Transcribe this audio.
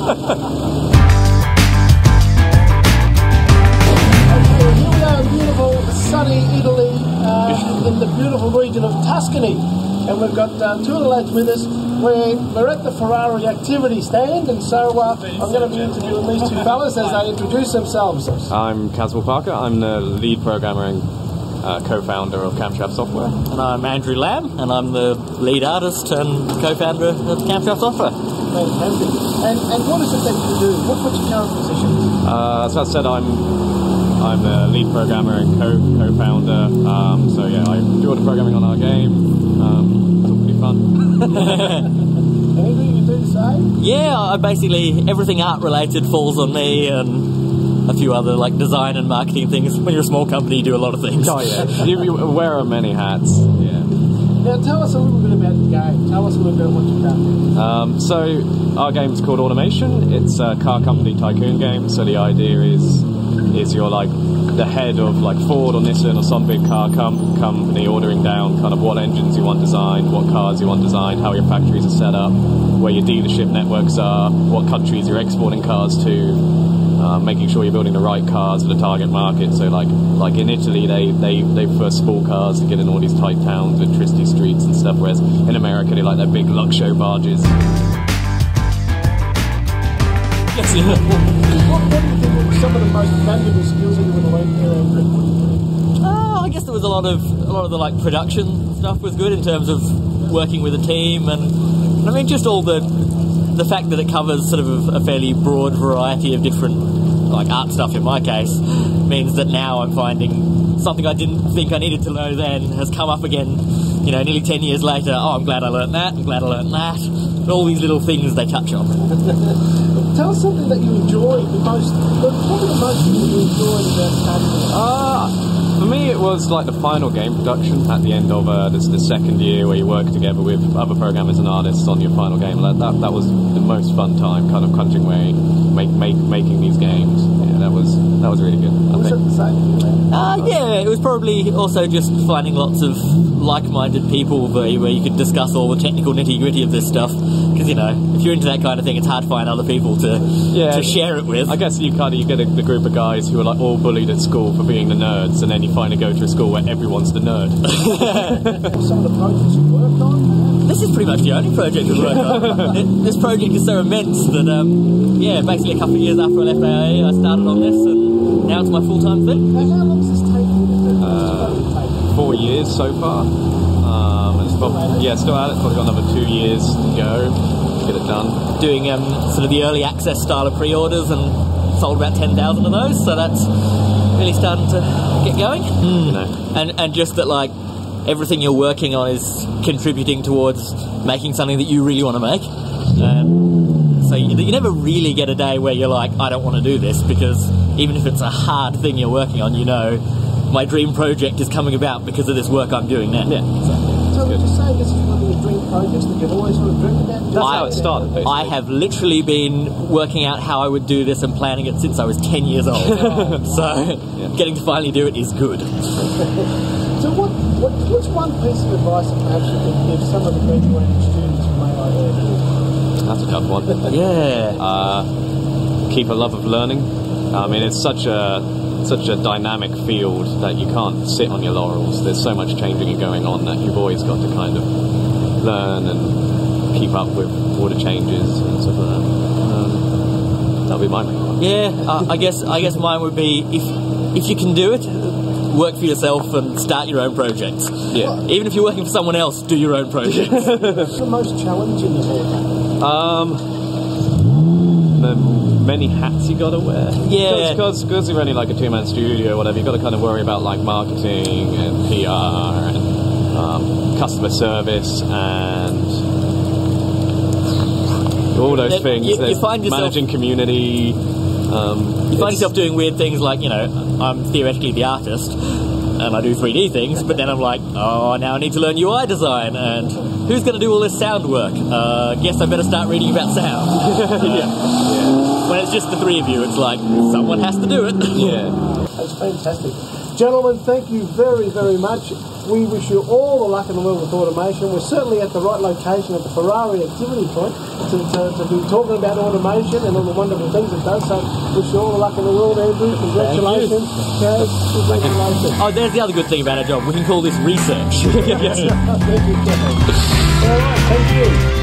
Here we are in beautiful sunny Italy, in the beautiful region of Tuscany, and we've got two of the lads with us. We're at the Ferrari activity stand, and so I'm going to be interviewing these two fellas as they introduce themselves. I'm Caswell PArker. I'm the lead programmer and co-founder of Camshaft Software. And I'm Andrew Lamb, and I'm the lead artist and co-founder of Camshaft Software. Fantastic. And what is it that you do? What's your current position? So as I said, I'm the lead programmer and co-founder. So yeah, I do all the programming on our game. It's all pretty fun. Anything you do to say? Yeah, basically everything art related falls on me, and a few other like design and marketing things. When you're a small company, you do a lot of things. Oh yeah, you wear many hats. Yeah. Now tell us a little bit about the game. Tell us a little bit about what you've done. So our game's called Automation. It's a car company tycoon game. So the idea is you're like the head of like Ford or Nissan or some big car company ordering down kind of what engines you want designed, what cars you want designed, how your factories are set up, where your dealership networks are, what countries you're exporting cars to, making sure you're building the right cars for the target market. So like in Italy, they first small cars to get in all these tight towns with twisty streets and stuff, whereas in America they like their big luxury barges. What do you think were some of the most valuable skills that you would have learned here, Andrew? I guess there was a lot of the like production stuff was good in terms of working with a team, and I mean just all the fact that it covers sort of a fairly broad variety of different like art stuff in my case means that now I'm finding something I didn't think I needed to know then has come up again, you know, nearly 10 years later. Oh, I'm glad I learned that, I'm glad I learned that. All these little things they touch on. Tell us something that you enjoyed the most. What were the most things you enjoyed about starting? For me, it was like the final game production at the end of the second year, where you work together with other programmers and artists on your final game. That was the most fun time, kind of crunching away, making these games. Yeah, that was really good. Was it the same? Yeah, it was probably also just finding lots of like-minded people where you could discuss all the technical nitty-gritty of this stuff. Because, you know, if you're into that kind of thing, it's hard to find other people to share it with. I guess you get the group of guys who are like all bullied at school for being the nerds, and then you finally go to a school where everyone's the nerd. Some of the projects you worked on? This is pretty much the only project we've worked on. This project is so immense that, basically a couple of years after I left AIE, I started on this, and now it's my full-time thing. How long has this taken? 4 years so far. Still at it. Probably got another 2 years to go to get it done. Doing sort of the early access style of pre-orders, and sold about 10,000 of those. So that's really starting to get going. You know, and just that like everything you're working on is contributing towards making something that you really want to make. So you never really get a day where you're like, I don't want to do this, because even if it's a hard thing you're working on, you know, my dream project is coming about because of this work I'm doing now. Yeah. So would you say this is one of your dream projects that you've always sort of dreamed about? That's how it started, basically. I have literally been working out how I would do this and planning it since I was 10 years old. So getting to finally do it is good. So what's one piece of advice that perhaps you could give some of the graduating students who may not have? That's a tough one. Yeah. Keep a love of learning. I mean, it's such a dynamic field that you can't sit on your laurels. There's so much changing and going on that you've always got to kind of learn and keep up with all the changes and stuff like that. That'll be my main one. Yeah, I guess mine would be if you can do it, work for yourself and start your own projects. Yeah. Even if you're working for someone else, do your own projects. What's the most challenging of all? The many hats you gotta wear. Yeah. Because you're only like a two-man studio or whatever, you gotta kind of worry about like marketing and PR and customer service and all those things. You find yourself managing community. You find yourself doing weird things like, you know, I'm theoretically the artist and I do 3D things, but then I'm like, oh, now I need to learn UI design, and who's going to do all this sound work? Guess I better start reading about sound. Yeah. When it's just the three of you, it's like, someone has to do it. Yeah. That's fantastic. Gentlemen, thank you very, very much. We wish you all the luck in the world with automation. We're certainly at the right location at the Ferrari activity point to be talking about automation and all the wonderful things it does. So wish you all the luck in the world, Andrew. Congratulations. Cas, congratulations. Oh, there's the other good thing about our job. We can call this research. Thank you, All right, thank you.